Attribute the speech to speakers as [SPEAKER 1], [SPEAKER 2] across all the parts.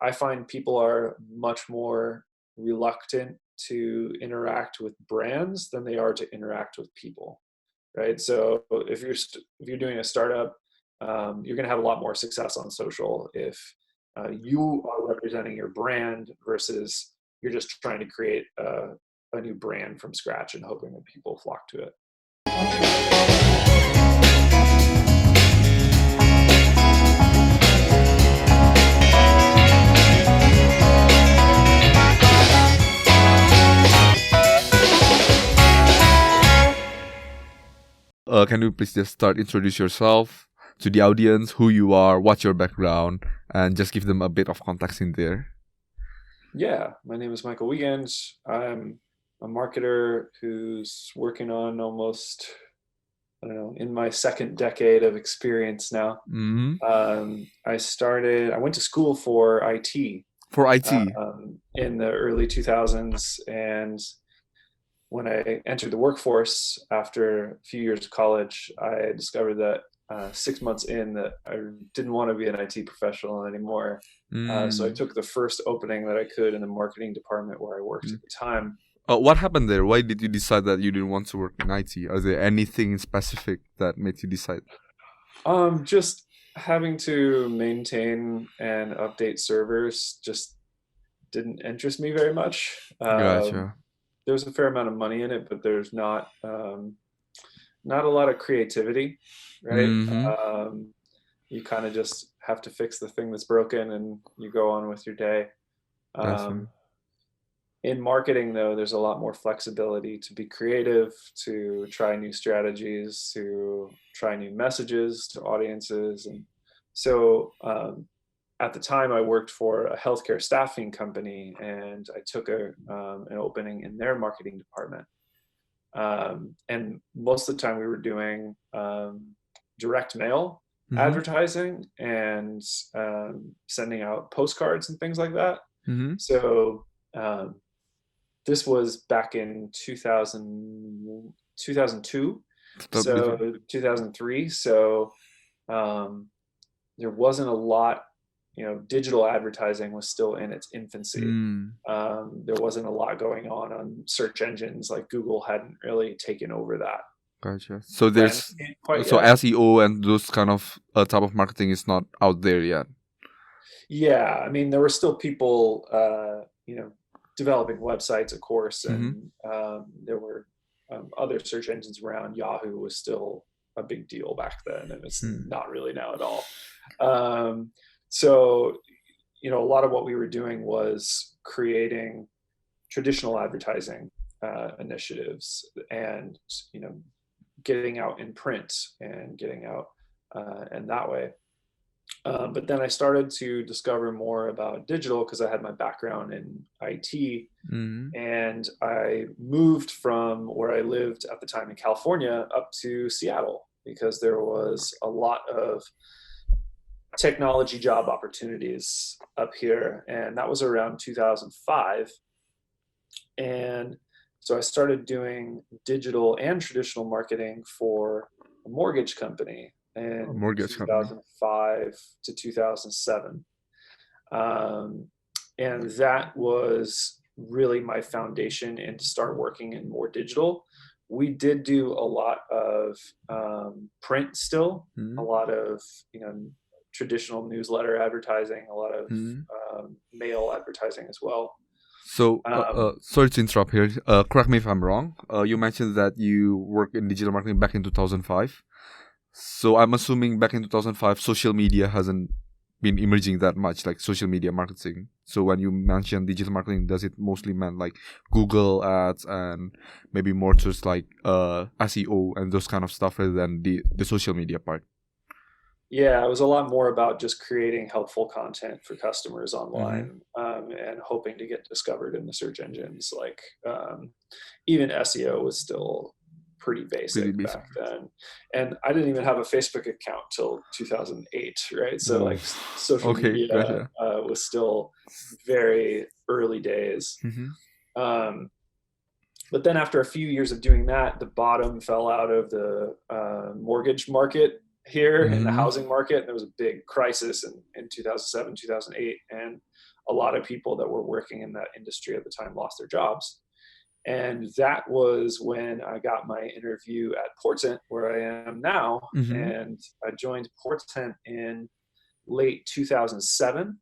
[SPEAKER 1] I find people are much more reluctant to interact with brands than they are to interact with people, right? So if you're doing a startup, you're going to have a lot more success on social if you are representing your brand versus you're just trying to create a new brand from scratch and hoping that people flock to it.
[SPEAKER 2] Can you please just introduce yourself to the audience, who you are, what's your background, and just give them a bit of context in there?
[SPEAKER 1] Yeah, my name is Michael Wiegand. I'm a marketer who's working on almost, in my second decade of experience now.
[SPEAKER 2] Mm-hmm.
[SPEAKER 1] I went to school for IT.
[SPEAKER 2] For IT?
[SPEAKER 1] In the early 2000s, and when I entered the workforce after a few years of college, I discovered that 6 months in that I didn't want to be an IT professional anymore. So I took the first opening that I could in the marketing department where I worked at the time.
[SPEAKER 2] What happened there? Why did you decide that you didn't want to work in IT? Is there anything specific that made you decide?
[SPEAKER 1] Just having to maintain and update servers just didn't interest me very much.
[SPEAKER 2] Gotcha.
[SPEAKER 1] There's a fair amount of money in it, but there's not a lot of creativity, right?
[SPEAKER 2] Mm-hmm.
[SPEAKER 1] You kind of just have to fix the thing that's broken and you go on with your day.
[SPEAKER 2] Gotcha.
[SPEAKER 1] In marketing, though, there's a lot more flexibility to be creative, to try new strategies, to try new messages to audiences. And so at the time, I worked for a healthcare staffing company, and I took an opening in their marketing department. And most of the time, we were doing direct mail advertising and sending out postcards and things like that. So this was back in 2002, so 2003. So there wasn't a lot. Digital advertising was still in its infancy. There wasn't a lot going on search engines. Like Google hadn't really taken over that.
[SPEAKER 2] Gotcha. So there's SEO and those kind of type of marketing is not out there yet.
[SPEAKER 1] Yeah, I mean, there were still people, developing websites, of course, and there were other search engines around. Yahoo was still a big deal back then, and it's not really now at all. So, a lot of what we were doing was creating traditional advertising initiatives and, getting out in print and getting out and that way. But then I started to discover more about digital because I had my background in IT. And I moved from where I lived at the time in California up to Seattle because there was a lot of technology job opportunities up here, and that was around 2005. And so I started doing digital and traditional marketing for a mortgage company in 2005 to 2007. And that was really my foundation into start working in more digital. We did do a lot of print still, a lot of, traditional newsletter advertising, a lot of mail advertising as well.
[SPEAKER 2] So, sorry to interrupt here. Correct me if I'm wrong. You mentioned that you worked in digital marketing back in 2005. So I'm assuming back in 2005, social media hasn't been emerging that much, like social media marketing. So when you mention digital marketing, does it mostly mean like Google ads and maybe more just like SEO and those kind of stuff rather than the social media part?
[SPEAKER 1] Yeah, it was a lot more about just creating helpful content for customers online and hoping to get discovered in the search engines. Like even SEO was still pretty basic back then. And I didn't even have a Facebook account till 2008, right? So like social media was still very early days. But then after a few years of doing that, the bottom fell out of the mortgage market here in the
[SPEAKER 2] Mm-hmm.
[SPEAKER 1] housing market. There was a big crisis in 2007, 2008, and a lot of people that were working in that industry at the time lost their jobs. And that was when I got my interview at Portent, where I am now.
[SPEAKER 2] Mm-hmm.
[SPEAKER 1] And I joined Portent in late 2007.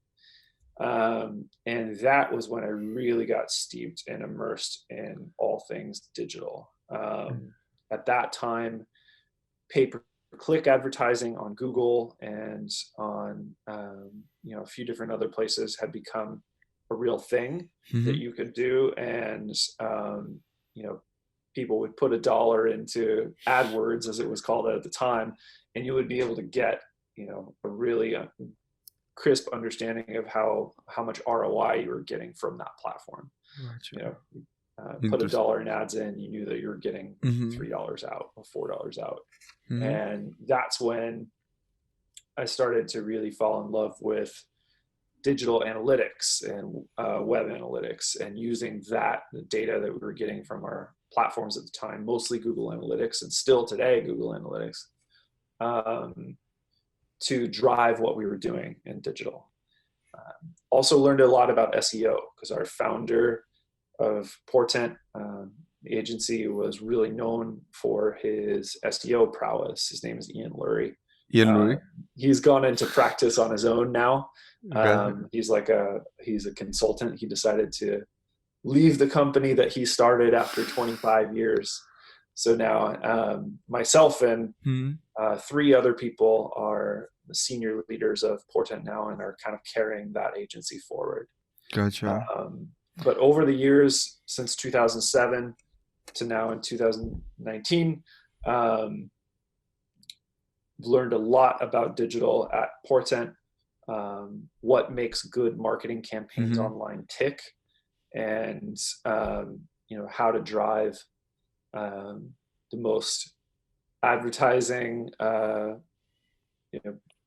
[SPEAKER 1] And that was when I really got steeped and immersed in all things digital. At that time, pay-per-click advertising on Google and on a few different other places had become a real thing
[SPEAKER 2] Mm-hmm.
[SPEAKER 1] that you could do, and people would put $1 into AdWords, as it was called at the time, and you would be able to get a really crisp understanding of how much ROI you were getting from that platform.
[SPEAKER 2] Gotcha.
[SPEAKER 1] Put $1 in ads in, you knew that you were getting
[SPEAKER 2] Mm-hmm.
[SPEAKER 1] $3 out or $4 out.
[SPEAKER 2] Mm-hmm.
[SPEAKER 1] And that's when I started to really fall in love with digital analytics and web analytics, and using the data that we were getting from our platforms at the time, mostly Google Analytics and still today Google Analytics, to drive what we were doing in digital. Also learned a lot about SEO, because our founder of Portent, the agency, was really known for his SEO prowess. His name is Ian Lurie.
[SPEAKER 2] Ian Lurie.
[SPEAKER 1] He's gone into practice on his own now.
[SPEAKER 2] Gotcha.
[SPEAKER 1] He's a consultant. He decided to leave the company that he started after 25 years. So now myself and
[SPEAKER 2] Mm-hmm.
[SPEAKER 1] 3 other people are the senior leaders of Portent now, and are kind of carrying that agency forward.
[SPEAKER 2] Gotcha.
[SPEAKER 1] But over the years, since 2007 to now in 2019, learned a lot about digital at Portent, what makes good marketing campaigns
[SPEAKER 2] Mm-hmm.
[SPEAKER 1] online tick, and how to drive the most advertising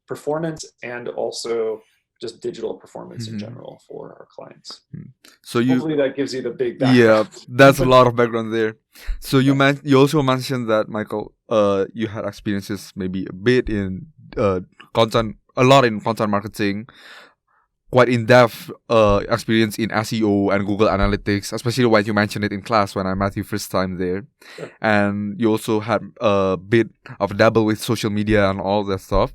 [SPEAKER 1] performance, and also just digital performance in
[SPEAKER 2] Mm-hmm.
[SPEAKER 1] general for our clients.
[SPEAKER 2] So
[SPEAKER 1] Hopefully that gives you the big
[SPEAKER 2] yeah,
[SPEAKER 1] background.
[SPEAKER 2] that's a lot of background there. So you
[SPEAKER 1] Yeah.
[SPEAKER 2] you also mentioned that, Michael, you had experiences maybe a bit in a lot in content marketing, quite in-depth experience in SEO and Google Analytics, especially when you mentioned it in class when I met you first time there.
[SPEAKER 1] Sure.
[SPEAKER 2] And you also had a bit of dabble with social media and all that stuff.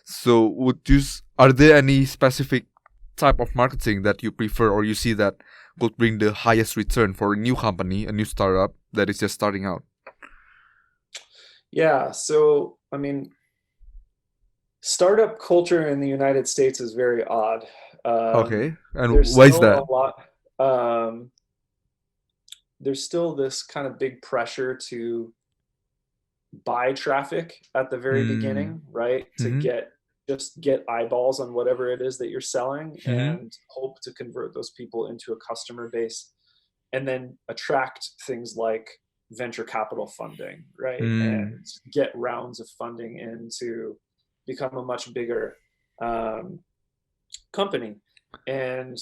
[SPEAKER 2] So are there any specific type of marketing that you prefer, or you see that could bring the highest return for a new company, a new startup that is just starting out?
[SPEAKER 1] Yeah, so I mean, startup culture in the United States is very odd.
[SPEAKER 2] Okay, and
[SPEAKER 1] There's
[SPEAKER 2] why is
[SPEAKER 1] still
[SPEAKER 2] that?
[SPEAKER 1] a lot. There's still this kind of big pressure to buy traffic at the very beginning, right? To
[SPEAKER 2] Mm-hmm.
[SPEAKER 1] get eyeballs on whatever it is that you're selling,
[SPEAKER 2] Mm-hmm.
[SPEAKER 1] and hope to convert those people into a customer base, and then attract things like venture capital funding, right?
[SPEAKER 2] Mm.
[SPEAKER 1] And get rounds of funding in to become a much bigger company. And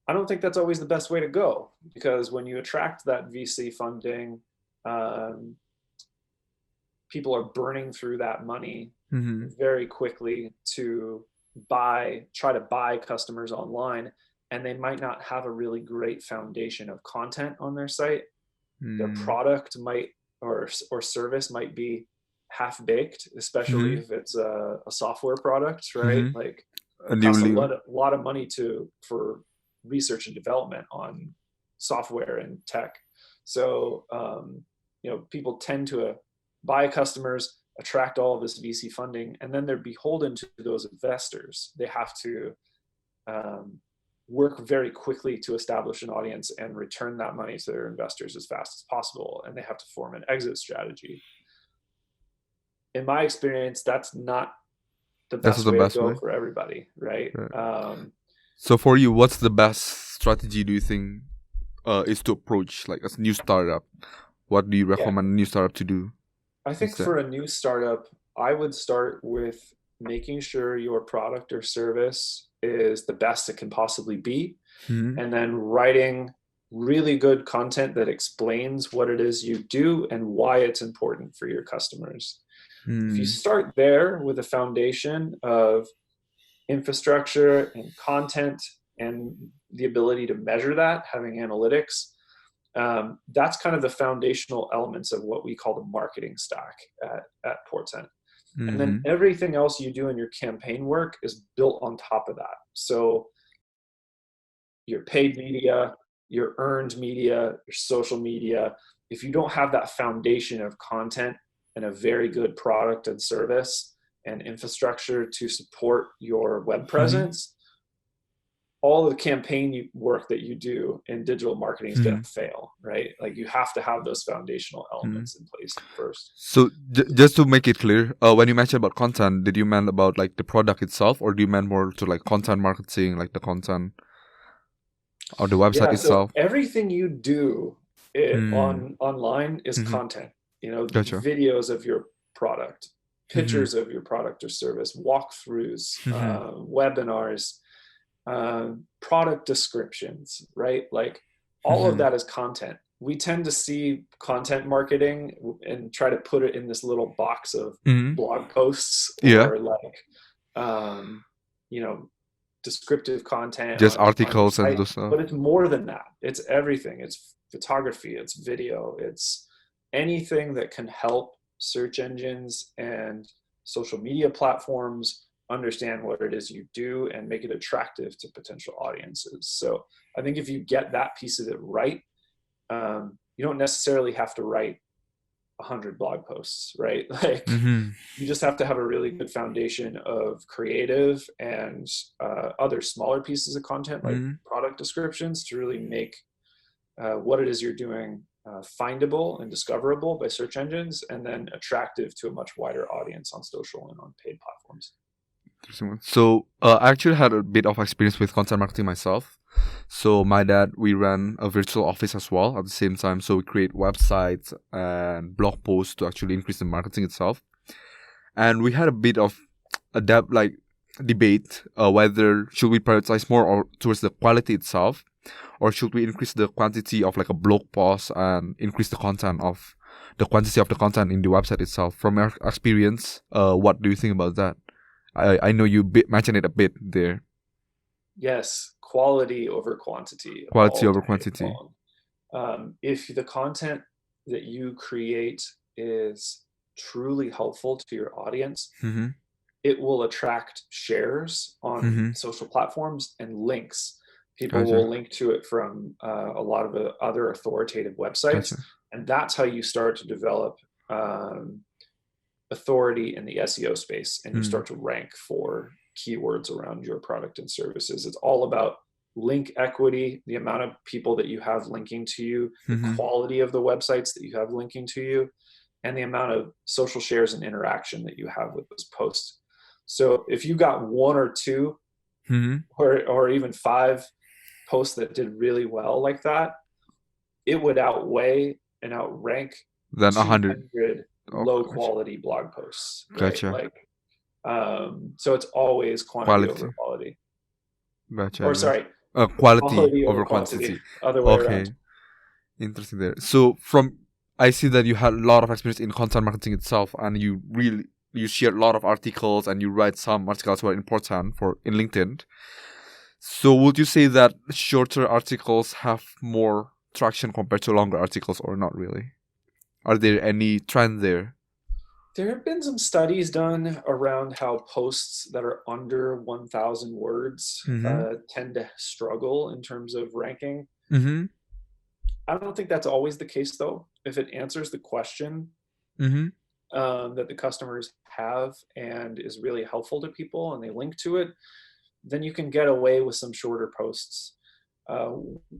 [SPEAKER 1] I don't think that's always the best way to go, because when you attract that VC funding, people are burning through that money
[SPEAKER 2] Mm-hmm.
[SPEAKER 1] very quickly to try to buy customers online, and they might not have a really great foundation of content on their site. Their product might or service might be half baked, especially
[SPEAKER 2] Mm-hmm.
[SPEAKER 1] if it's a software product, right?
[SPEAKER 2] Mm-hmm.
[SPEAKER 1] Like,
[SPEAKER 2] A
[SPEAKER 1] it costs a
[SPEAKER 2] newly.
[SPEAKER 1] lot of money for research and development on software and tech. So people tend to buy customers, attract all of this VC funding, and then they're beholden to those investors. They have to work very quickly to establish an audience and return that money to their investors as fast as possible, and they have to form an exit strategy. In my experience, that's not the
[SPEAKER 2] That's
[SPEAKER 1] best
[SPEAKER 2] the
[SPEAKER 1] way to
[SPEAKER 2] best
[SPEAKER 1] go
[SPEAKER 2] way.
[SPEAKER 1] for everybody, right?
[SPEAKER 2] So for you, what's the best strategy do you think is to approach like a new startup? What do you
[SPEAKER 1] Yeah,
[SPEAKER 2] recommend a new startup to do
[SPEAKER 1] I think
[SPEAKER 2] instead?
[SPEAKER 1] for a new startup, I would start with making sure your product or service is the best it can possibly be,
[SPEAKER 2] Mm-hmm.
[SPEAKER 1] and then writing really good content that explains what it is you do and why it's important for your customers. If you
[SPEAKER 2] Mm.
[SPEAKER 1] start there with a foundation of infrastructure and content and the ability to measure that, having analytics, that's kind of the foundational elements of what we call the marketing stack at Portent. And then
[SPEAKER 2] Mm-hmm.
[SPEAKER 1] everything else you do in your campaign work is built on top of that. So your paid media, your earned media, your social media, if you don't have that foundation of content and a very good product and service and infrastructure to support your web
[SPEAKER 2] Mm-hmm.
[SPEAKER 1] presence, all of the campaign work that you do in digital marketing is going
[SPEAKER 2] Mm-hmm.
[SPEAKER 1] to fail, right? Like you have to have those foundational
[SPEAKER 2] Mm-hmm.
[SPEAKER 1] elements in place first.
[SPEAKER 2] So just to make it clear, when you mentioned about content, did you mean about like the product itself, or do you mean more to like content marketing, like the content or the website
[SPEAKER 1] Yeah, so
[SPEAKER 2] itself?
[SPEAKER 1] everything you do
[SPEAKER 2] Mm.
[SPEAKER 1] online is
[SPEAKER 2] Mm-hmm.
[SPEAKER 1] content. You know,
[SPEAKER 2] Gotcha.
[SPEAKER 1] videos of your product,
[SPEAKER 2] Mm-hmm.
[SPEAKER 1] pictures of your product or service, walkthroughs,
[SPEAKER 2] Mm-hmm.
[SPEAKER 1] webinars, product descriptions, right? Like all of
[SPEAKER 2] Mm-hmm.
[SPEAKER 1] that is content. We tend to see content marketing and try to put it in this little box of
[SPEAKER 2] Mm-hmm.
[SPEAKER 1] blog posts
[SPEAKER 2] Yeah,
[SPEAKER 1] or like, you know, descriptive content
[SPEAKER 2] just
[SPEAKER 1] on your
[SPEAKER 2] articles and
[SPEAKER 1] site,
[SPEAKER 2] those stuff.
[SPEAKER 1] but it's more than that. It's everything. It's photography, it's video, it's anything that can help search engines and social media platforms understand what it is you do and make it attractive to potential audiences. So I think if you get that piece of it right, you don't necessarily have to write 100 blog posts, right? Like
[SPEAKER 2] Mm-hmm.
[SPEAKER 1] you just have to have a really good foundation of creative and other smaller pieces of content like
[SPEAKER 2] Mm-hmm.
[SPEAKER 1] product descriptions to really make what it is you're doing findable and discoverable by search engines, and then attractive to a much wider audience on social and on paid platforms.
[SPEAKER 2] So I actually had a bit of experience with content marketing myself. So my dad, we ran a virtual office as well at the same time. So we create websites and blog posts to actually increase the marketing itself. And we had a bit of a debate whether should we prioritize more or towards the quality itself, or should we increase the quantity of like a blog post and increase the quantity of the content in the website itself. From your experience, what do you think about that? I know you mentioned it a bit there.
[SPEAKER 1] Yes, quality over quantity
[SPEAKER 2] Quality
[SPEAKER 1] all
[SPEAKER 2] over
[SPEAKER 1] day
[SPEAKER 2] quantity.
[SPEAKER 1] long. If the content that you create is truly helpful to your audience,
[SPEAKER 2] Mm-hmm.
[SPEAKER 1] it will attract shares on
[SPEAKER 2] Mm-hmm.
[SPEAKER 1] social platforms and links. People
[SPEAKER 2] Gotcha.
[SPEAKER 1] will link to it from a lot of other authoritative websites.
[SPEAKER 2] Gotcha.
[SPEAKER 1] And that's how you start to develop authority in the SEO space, and you
[SPEAKER 2] Mm.
[SPEAKER 1] start to rank for keywords around your product and services. It's all about link equity, the amount of people that you have linking to you, the
[SPEAKER 2] Mm-hmm.
[SPEAKER 1] quality of the websites that you have linking to you, and the amount of social shares and interaction that you have with those posts. So if you got one or two
[SPEAKER 2] Mm-hmm.
[SPEAKER 1] or even five posts that did really well like that, it would outweigh and outrank
[SPEAKER 2] Then 100.
[SPEAKER 1] 200
[SPEAKER 2] Oh,
[SPEAKER 1] low
[SPEAKER 2] gotcha.
[SPEAKER 1] quality blog posts, right?
[SPEAKER 2] Gotcha.
[SPEAKER 1] Like, so it's always quantity over
[SPEAKER 2] Quality.
[SPEAKER 1] quality,
[SPEAKER 2] Gotcha.
[SPEAKER 1] or
[SPEAKER 2] I got
[SPEAKER 1] sorry,
[SPEAKER 2] quality
[SPEAKER 1] quality over
[SPEAKER 2] over
[SPEAKER 1] quantity,
[SPEAKER 2] quantity.
[SPEAKER 1] other way around.
[SPEAKER 2] Okay. Interesting there. So I see that you had a lot of experience in content marketing itself, and you share a lot of articles and you write some articles were important for in LinkedIn. So would you say that shorter articles have more traction compared to longer articles, or not really? Are there any trend there?
[SPEAKER 1] There have been some studies done around how posts that are under 1,000 words
[SPEAKER 2] Mm-hmm.
[SPEAKER 1] tend to struggle in terms of ranking.
[SPEAKER 2] Mm-hmm.
[SPEAKER 1] I don't think that's always the case, though. If it answers the question
[SPEAKER 2] Mm-hmm.
[SPEAKER 1] that the customers have and is really helpful to people and they link to it, then you can get away with some shorter posts. Uh,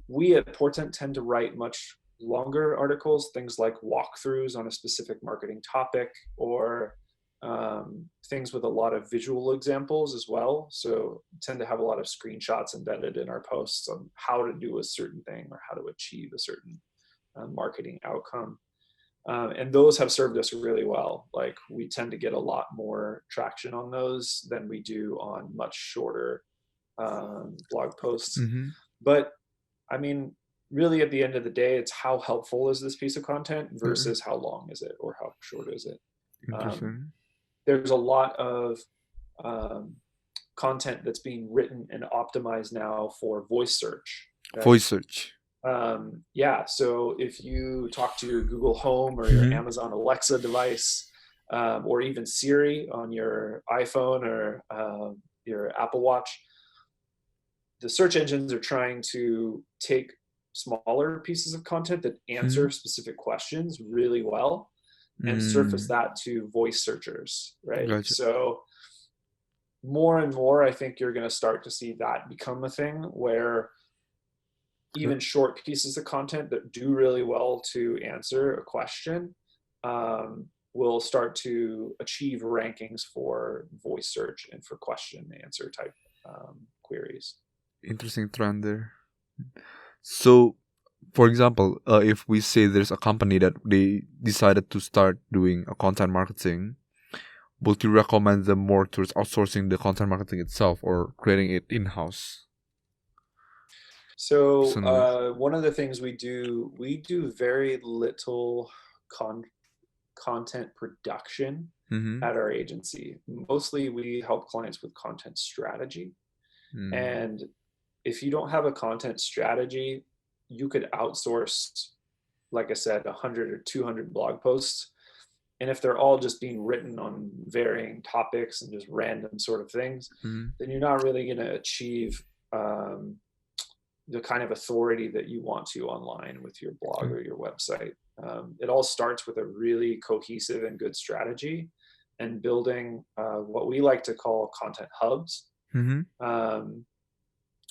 [SPEAKER 1] we at Portent tend to write much longer articles, things like walkthroughs on a specific marketing topic, or things with a lot of visual examples as well. So tend to have a lot of screenshots embedded in our posts on how to do a certain thing or how to achieve a certain marketing outcome. And those have served us really well. Like we tend to get a lot more traction on those than we do on much shorter blog posts.
[SPEAKER 2] Mm-hmm.
[SPEAKER 1] But I mean, really at the end of the day, it's how helpful is this piece of content versus how long is it or how short is it.
[SPEAKER 2] Interesting.
[SPEAKER 1] There's a lot of um, content that's being written and optimized now for voice search, right?
[SPEAKER 2] Voice search.
[SPEAKER 1] Yeah, so if you talk to your Google Home or your
[SPEAKER 2] Mm-hmm.
[SPEAKER 1] Amazon Alexa device, or even Siri on your iPhone or your Apple Watch, the search engines are trying to take smaller pieces of content that
[SPEAKER 2] Mm-hmm.
[SPEAKER 1] answer specific questions really well and surface
[SPEAKER 2] Mm,
[SPEAKER 1] that to voice searchers, right?
[SPEAKER 2] gotcha.
[SPEAKER 1] So more and more, I think you're going to start to see that become a thing where
[SPEAKER 2] Okay.
[SPEAKER 1] even short pieces of content that do really well to answer a question will start to achieve rankings for voice search and for question and answer type queries.
[SPEAKER 2] Interesting trend there. So, for example, if we say there's a company that they decided to start doing a content marketing, would you recommend them more towards outsourcing the content marketing itself or creating it in-house?
[SPEAKER 1] So
[SPEAKER 2] Personally.
[SPEAKER 1] one of the things we do very little content production
[SPEAKER 2] Mm-hmm.
[SPEAKER 1] at our agency. Mostly we help clients with content strategy.
[SPEAKER 2] Mm.
[SPEAKER 1] And if you don't have a content strategy, you could outsource, like I said, 100 or 200 blog posts. And if they're all just being written on varying topics and just random sort of things,
[SPEAKER 2] Mm-hmm.
[SPEAKER 1] then you're not really going to achieve um, the kind of authority that you want to online with your blog
[SPEAKER 2] Okay.
[SPEAKER 1] or your website. It all starts with a really cohesive and good strategy and building what we like to call content hubs.
[SPEAKER 2] Mm-hmm.
[SPEAKER 1] Um,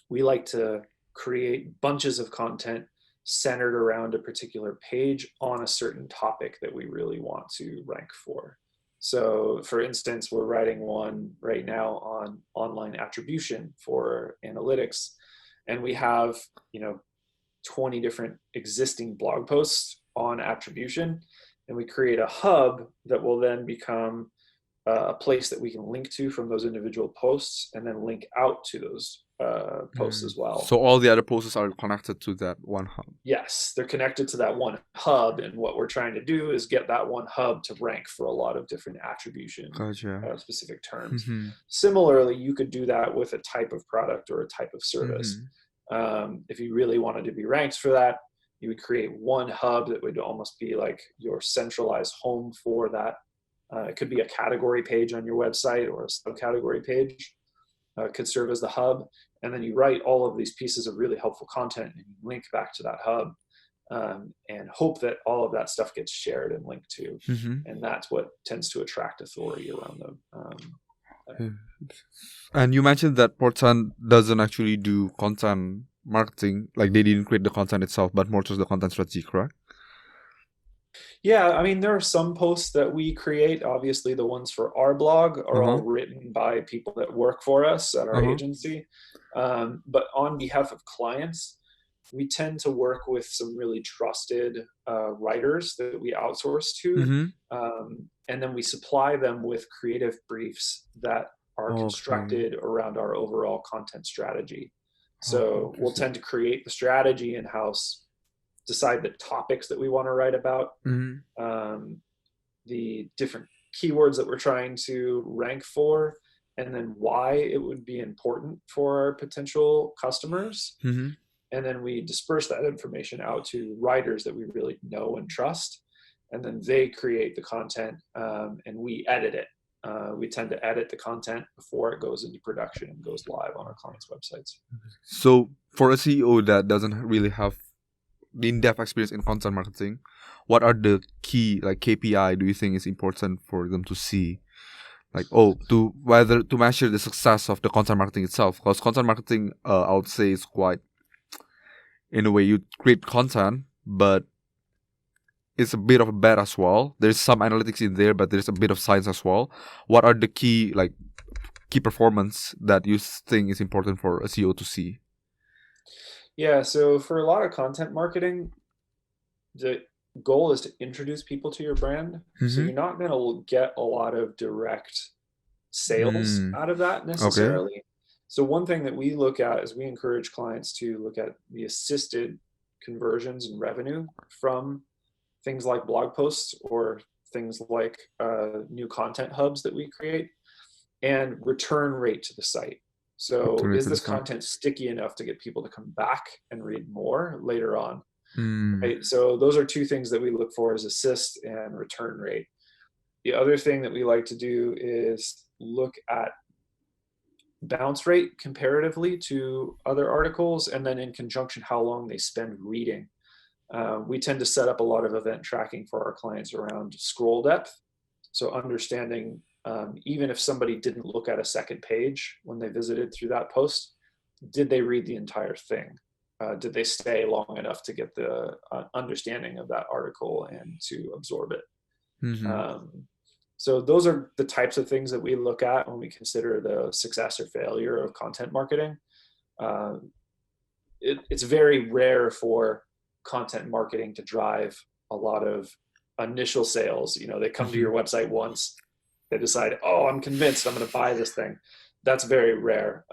[SPEAKER 1] we like to create bunches of content centered around a particular page on a certain topic that we really want to rank for. So, for instance, we're writing one right now on online attribution for analytics, and we have, you know, 20 different existing blog posts on attribution, and we create a hub that will then become a place that we can link to from those individual posts and then link out to those posts
[SPEAKER 2] Mm.
[SPEAKER 1] as well.
[SPEAKER 2] So all the other posts are connected to that one hub.
[SPEAKER 1] Yes, they're connected to that one hub, and what we're trying to do is get that one hub to rank for a lot of different attribution
[SPEAKER 2] Gotcha.
[SPEAKER 1] specific terms.
[SPEAKER 2] Mm-hmm.
[SPEAKER 1] Similarly, you could do that with a type of product or a type of service.
[SPEAKER 2] Mm-hmm.
[SPEAKER 1] If you really wanted to be ranked for that, you would create one hub that would almost be like your centralized home for that. It could be a category page on your website or a subcategory page. Could serve as the hub, and then you write all of these pieces of really helpful content and you link back to that hub, and hope that all of that stuff gets shared and linked to,
[SPEAKER 2] Mm-hmm.
[SPEAKER 1] and that's what tends to attract authority around them.
[SPEAKER 2] And you mentioned that Portan doesn't actually do content marketing, like they didn't create the content itself, but more towards the content strategy, correct?
[SPEAKER 1] Yeah, I mean, there are some posts that we create. Obviously, the ones for our blog are
[SPEAKER 2] Uh-huh.
[SPEAKER 1] all written by people that work for us at our
[SPEAKER 2] Uh-huh.
[SPEAKER 1] agency. But on behalf of clients, we tend to work with some really trusted writers that we outsource to.
[SPEAKER 2] Mm-hmm.
[SPEAKER 1] And then we supply them with creative briefs that are
[SPEAKER 2] Okay.
[SPEAKER 1] constructed around our overall content strategy.
[SPEAKER 2] Okay,
[SPEAKER 1] So we'll
[SPEAKER 2] interesting.
[SPEAKER 1] tend to create the strategy in house, decide the topics that we want to write about,
[SPEAKER 2] Mm-hmm.
[SPEAKER 1] um, the different keywords that we're trying to rank for, and then why it would be important for our potential customers.
[SPEAKER 2] Mm-hmm.
[SPEAKER 1] And then we disperse that information out to writers that we really know and trust. And then they create the content, and we edit it. We tend to edit the content before it goes into production and goes live on our clients' websites.
[SPEAKER 2] So for a CEO that doesn't really have the in-depth experience in content marketing, what are the key like KPI do you think is important for them to see? Like, to whether to measure the success of the content marketing itself, because content marketing, I would say, is quite, in a way, you create content, but it's a bit of a bet as well. There's some analytics in there, but there's a bit of science as well. What are the key performance that you think is important for a CEO to see?
[SPEAKER 1] Yeah, so for a lot of content marketing, the goal is to introduce people to your brand. So
[SPEAKER 2] Mm-hmm.
[SPEAKER 1] you're not going to get a lot of direct sales
[SPEAKER 2] Mm.
[SPEAKER 1] out of that
[SPEAKER 2] Okay.
[SPEAKER 1] necessarily. So one thing that we look at is we encourage clients to look at the assisted conversions and revenue from things like blog posts or things like new content hubs that we create, and return rate to the site. So is this content sticky enough to get people to come back and read more later on? Right? So those are two things that we look for, as assist and return rate. The other thing that we like to do is look at bounce rate comparatively to other articles, and then in conjunction how long they spend reading. We tend to set up a lot of event tracking for our clients around scroll depth. So understanding even if somebody didn't look at a second page when they visited through that post, did they read the entire thing? Did they stay long enough to get the understanding of that article and to absorb it? So those are the types of things that we look at when we consider the success or failure of content marketing. It's very rare for content marketing to drive a lot of initial sales. They come to your website once, they decide, oh, I'm convinced I'm going to buy this thing. That's very rare.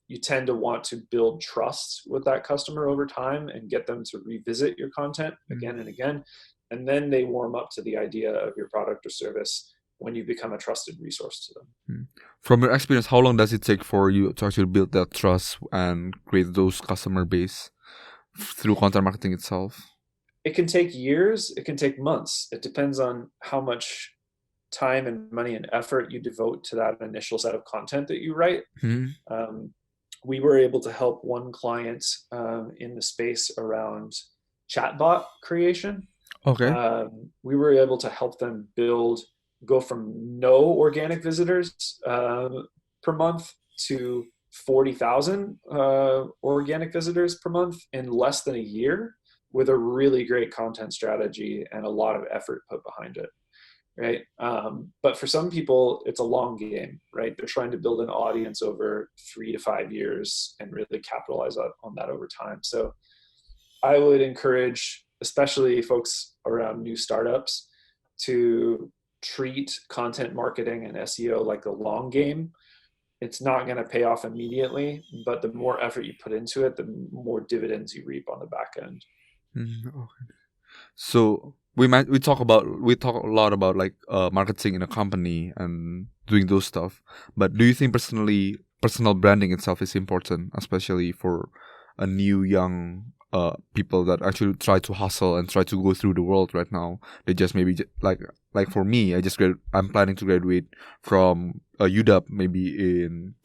[SPEAKER 1] You tend to want to build trust with that customer over time and get them to revisit your content again and again. And then they warm up to the idea of your product or service when you become a trusted resource to them.
[SPEAKER 2] From your experience, how long does it take for you to actually build that trust and create those customer base through content marketing itself?
[SPEAKER 1] It can take years. It can take months. It depends on how much time and money and effort you devote to that initial set of content that you write. We were able to help one client in the space around chatbot creation.
[SPEAKER 2] Okay.
[SPEAKER 1] We were able to help them go from no organic visitors per month to 40,000 organic visitors per month in less than a year, with a really great content strategy and a lot of effort put behind it. Right. But for some people, it's a long game, right? They're trying to build an audience over 3 to 5 years and really capitalize on that over time. So I would encourage, especially folks around new startups, to treat content marketing and SEO like a long game. It's not going to pay off immediately, but the more effort you put into it, the more dividends you reap on the back end.
[SPEAKER 2] Okay. So we talk a lot about like marketing in a company and doing those stuff. But do you think personal branding itself is important, especially for a new young people that actually try to hustle and try to go through the world right now? They just maybe like for me, I'm planning to graduate from UW maybe in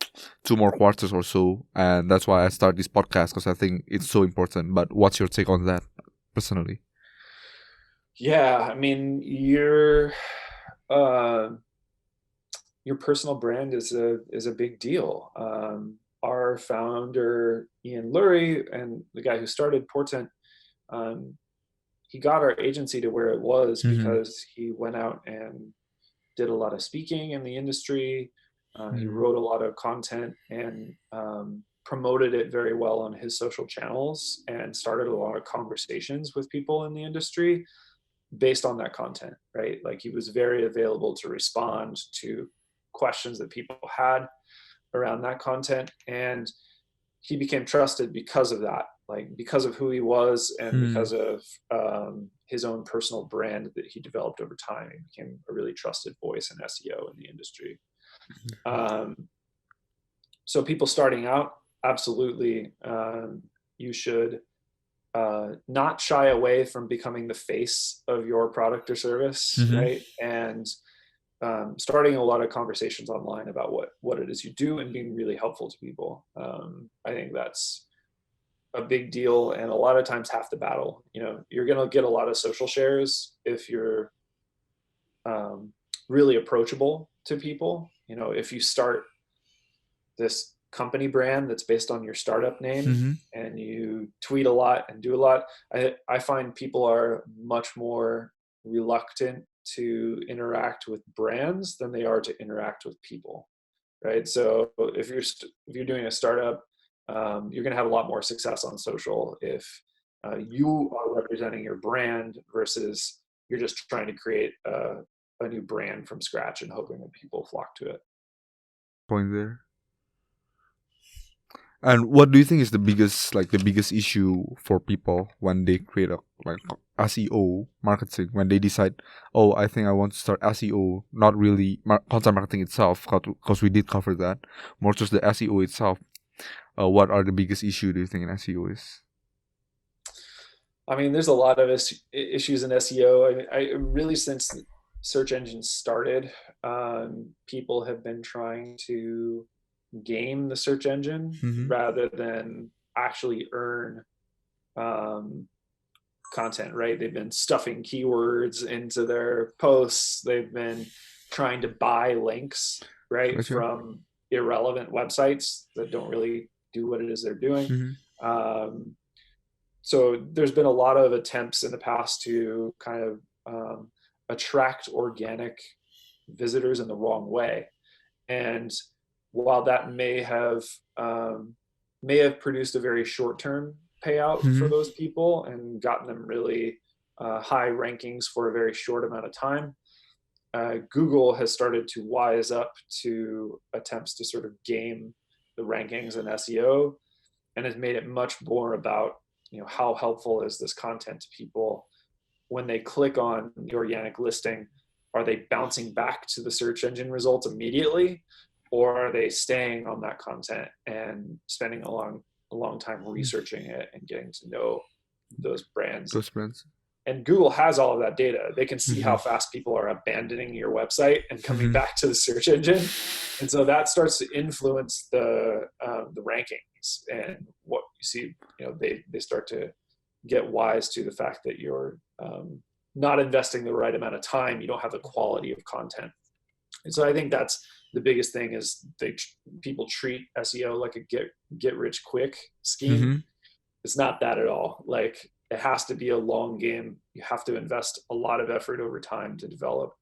[SPEAKER 2] 2 more quarters or so, and that's why I start this podcast, because I think it's so important. But what's your take on that personally?
[SPEAKER 1] Yeah, I mean, your personal brand is a big deal. Our founder, Ian Lurie, and the guy who started Portent, he got our agency to where it was because he went out and did a lot of speaking in the industry. He wrote a lot of content and promoted it very well on his social channels, and started a lot of conversations with people in the industry based on that content, right? Like, he was very available to respond to questions that people had around that content, and he became trusted because of that, like because of who he was and because of his own personal brand that he developed over time. He became a really trusted voice in SEO in the industry. So people starting out, absolutely, you should not shy away from becoming the face of your product or service, right? And starting a lot of conversations online about what it is you do and being really helpful to people. I think that's a big deal, and a lot of times half the battle. You're going to get a lot of social shares if you're really approachable to people. If you start this company brand that's based on your startup name and you tweet a lot and do a lot, I find people are much more reluctant to interact with brands than they are to interact with people, right? So if you're doing a startup, you're going to have a lot more success on social if you are representing your brand versus you're just trying to create a new brand from scratch and hoping that people flock to it.
[SPEAKER 2] Point there. And what do you think is the biggest issue for people when they create a SEO marketing, when they decide, oh, I think I want to start SEO, not really content marketing itself, because we did cover that, more just the SEO itself. What are the biggest issue do you think in SEO is?
[SPEAKER 1] I mean, there's a lot of issues in SEO. I really, since search engines started, people have been trying to game the search engine
[SPEAKER 2] Mm-hmm.
[SPEAKER 1] rather than actually earn content, right? They've been stuffing keywords into their posts. They've been trying to buy links, right,
[SPEAKER 2] Gotcha.
[SPEAKER 1] from irrelevant websites that don't really do what it is they're doing.
[SPEAKER 2] Mm-hmm.
[SPEAKER 1] So there's been a lot of attempts in the past to kind of attract organic visitors in the wrong way. And while that may have produced a very short-term payout for those people and gotten them really high rankings for a very short amount of time, Google has started to wise up to attempts to sort of game the rankings in SEO, and has made it much more about, how helpful is this content to people when they click on the organic listing. Are they bouncing back to the search engine results immediately, or are they staying on that content and spending a long time researching it and getting to know those brands? And Google has all of that data. They can see how fast people are abandoning your website and coming back to the search engine, and so that starts to influence the rankings. And what you see, they start to get wise to the fact that you're not investing the right amount of time. You don't have the quality of content, and so I think that's the biggest thing, is people treat SEO like a get rich quick scheme. It's not that at all. Like, it has to be a long game. You have to invest a lot of effort over time to develop,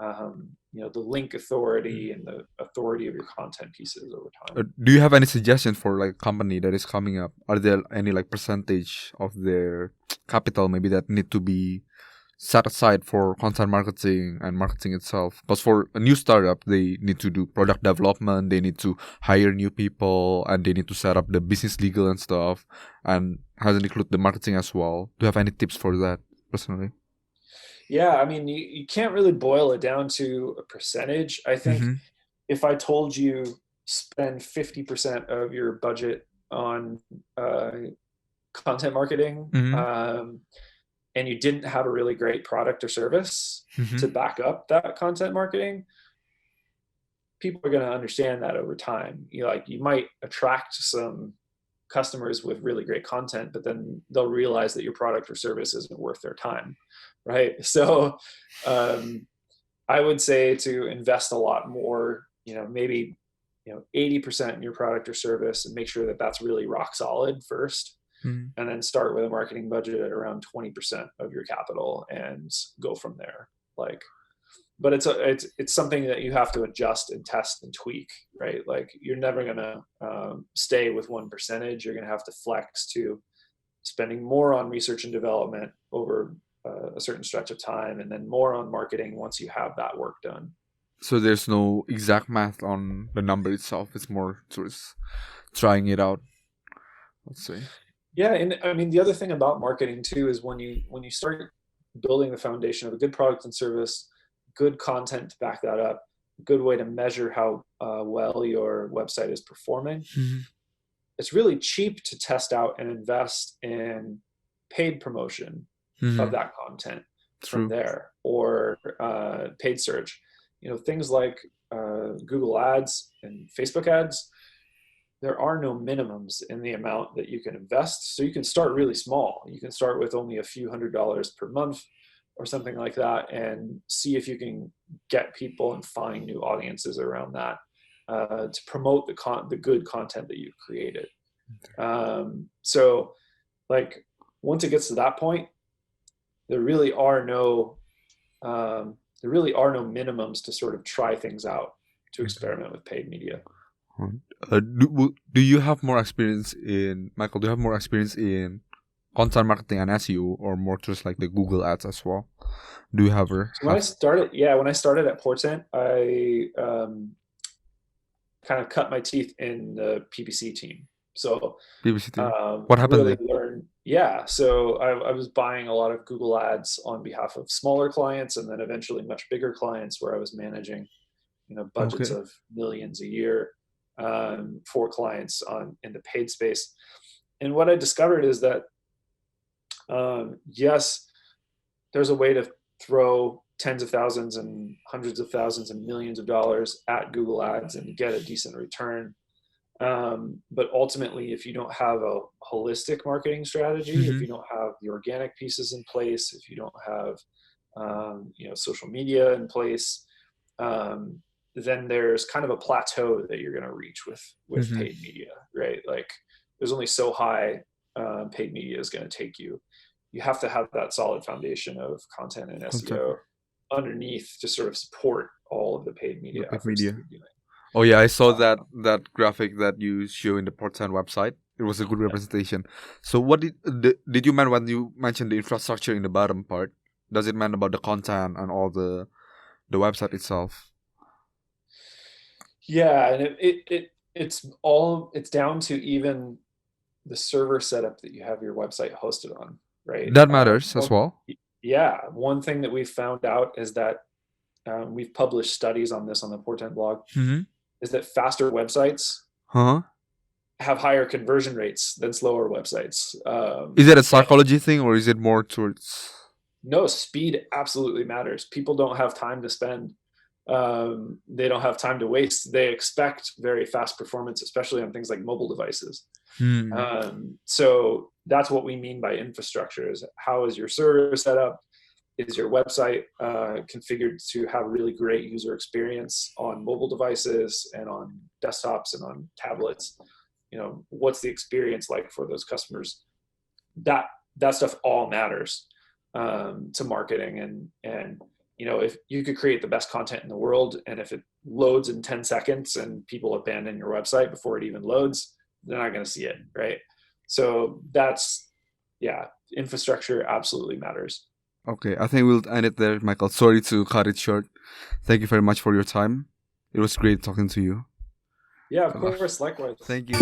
[SPEAKER 1] the link authority and the authority of your content pieces over time.
[SPEAKER 2] Do you have any suggestion for like company that is coming up? Are there any like percentage of their capital maybe that need to be set aside for content marketing and marketing itself? Because for a new startup, they need to do product development, they need to hire new people, and they need to set up the business legal and stuff, and hasn't include the marketing as well. Do you have any tips for that personally?
[SPEAKER 1] Yeah, I mean, you can't really boil it down to a percentage. I think if I told you spend 50% of your budget on content marketing, and you didn't have a really great product or service to back up that content marketing, people are going to understand that over time. You might attract some customers with really great content, but then they'll realize that your product or service isn't worth their time, right? So I would say to invest a lot more, maybe 80% in your product or service, and make sure that that's really rock solid first. And then start with a marketing budget at around 20% of your capital and go from there. But it's something that you have to adjust and test and tweak, right? Like, you're never gonna stay with one percentage. You're gonna have to flex to spending more on research and development over a certain stretch of time, and then more on marketing once you have that work done.
[SPEAKER 2] So there's no exact math on the number itself. It's more towards trying it out, let's say.
[SPEAKER 1] Yeah, and I mean, the other thing about marketing too is when you start building the foundation of a good product and service, good content to back that up, a good way to measure how well your website is performing. It's really cheap to test out and invest in paid promotion of that content from there, or paid search. Things like Google ads and Facebook ads. There are no minimums in the amount that you can invest. So you can start really small. You can start with only a few $100s per month or something like that, and see if you can get people and find new audiences around that to promote the good content that you've created. So like, once it gets to that point, there really are no minimums to sort of try things out, to experiment with paid media.
[SPEAKER 2] Do you have more experience in, Michael, do you have more experience in content marketing and SEO, or more just like the Google ads as well? Do you have
[SPEAKER 1] when I started at Portent, I kind of cut my teeth in the PPC team. So
[SPEAKER 2] Publicity. What happened
[SPEAKER 1] really
[SPEAKER 2] then?
[SPEAKER 1] learned, yeah. So I was buying a lot of Google ads on behalf of smaller clients, and then eventually much bigger clients where I was managing, budgets
[SPEAKER 2] Okay.
[SPEAKER 1] of millions a year for clients in the paid space. And what I discovered is that yes, there's a way to throw tens of thousands and hundreds of thousands and millions of dollars at Google Ads and get a decent return. But ultimately, if you don't have a holistic marketing strategy, if
[SPEAKER 2] Mm-hmm.
[SPEAKER 1] you don't have the organic pieces in place, if you don't have social media in place, then there's kind of a plateau that you're going to reach with
[SPEAKER 2] Mm-hmm.
[SPEAKER 1] paid media, right? Like there's only so high paid media is going to take you. You have to have that solid foundation of content and
[SPEAKER 2] Content.
[SPEAKER 1] SEO underneath to sort of support all of the paid
[SPEAKER 2] The
[SPEAKER 1] media
[SPEAKER 2] paid
[SPEAKER 1] efforts that
[SPEAKER 2] media.
[SPEAKER 1] you're doing.
[SPEAKER 2] Oh yeah, I saw
[SPEAKER 1] Uh,
[SPEAKER 2] that graphic that you show in the Portland website. It was a good representation. So what did you mean when you mentioned the infrastructure in the bottom part? Does it mean about the content and all the website itself?
[SPEAKER 1] yeah, and it's down to even the server setup that you have your website hosted on, right?
[SPEAKER 2] That matters as well.
[SPEAKER 1] Yeah, one thing that we've found out is that we've published studies on this on the Portent blog,
[SPEAKER 2] Mm-hmm.
[SPEAKER 1] is that faster websites
[SPEAKER 2] Huh?
[SPEAKER 1] have higher conversion rates than slower websites.
[SPEAKER 2] Is it a
[SPEAKER 1] And
[SPEAKER 2] psychology thing or is it more towards?
[SPEAKER 1] no, speed absolutely matters. People don't have time to spend. They don't have time to waste. They expect very fast performance, especially on things like mobile devices.
[SPEAKER 2] Hmm.
[SPEAKER 1] So that's what we mean by infrastructure: is how is your server set up? Is your website configured to have really great user experience on mobile devices and on desktops and on tablets? What's the experience like for those customers? That stuff all matters to marketing. And if you could create the best content in the world, and if it loads in 10 seconds and people abandon your website before it even loads, they're not going to see it, right? So infrastructure absolutely matters.
[SPEAKER 2] Okay, I think we'll end it there, Michael. Sorry to cut it short. Thank you very much for your time. It was great talking to you.
[SPEAKER 1] Yeah, of course. Likewise.
[SPEAKER 2] Thank you.